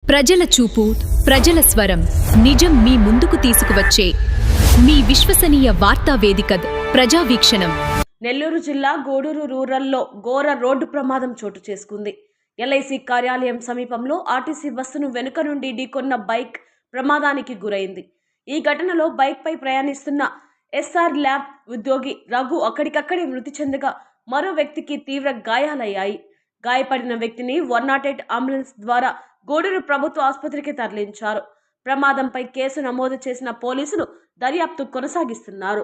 ప్రజల చూపు, ప్రజల స్వరం, నిజం మీ ముందుకు తీసుకువచ్చే మీ విశ్వసనీయ వార్తా వేదిక ప్రజావీక్షణం. నెల్లూరు జిల్లా గూడూరు రూరల్లో ఘోర రోడ్డు ప్రమాదం చోటు చేసుకుంది. ఎల్ఐసి కార్యాలయం సమీపంలో ఆర్టీసీ బస్సును వెనుక నుండి ఢీకొన్న బైక్ ప్రమాదానికి గురైంది. ఈ ఘటనలో బైక్పై ప్రయాణిస్తున్న ఎస్ఆర్ ల్యాబ్ ఉద్యోగి రఘు అక్కడికక్కడే మృతి చెందగా మరో వ్యక్తికి తీవ్ర గాయాలయ్యాయి. గాయపడిన వ్యక్తిని 108 అంబులెన్స్ ద్వారా గూడూరు ప్రభుత్వ ఆసుపత్రికి తరలించారు. ప్రమాదంపై కేసు నమోదు చేసిన పోలీసులు దర్యాప్తు కొనసాగిస్తున్నారు.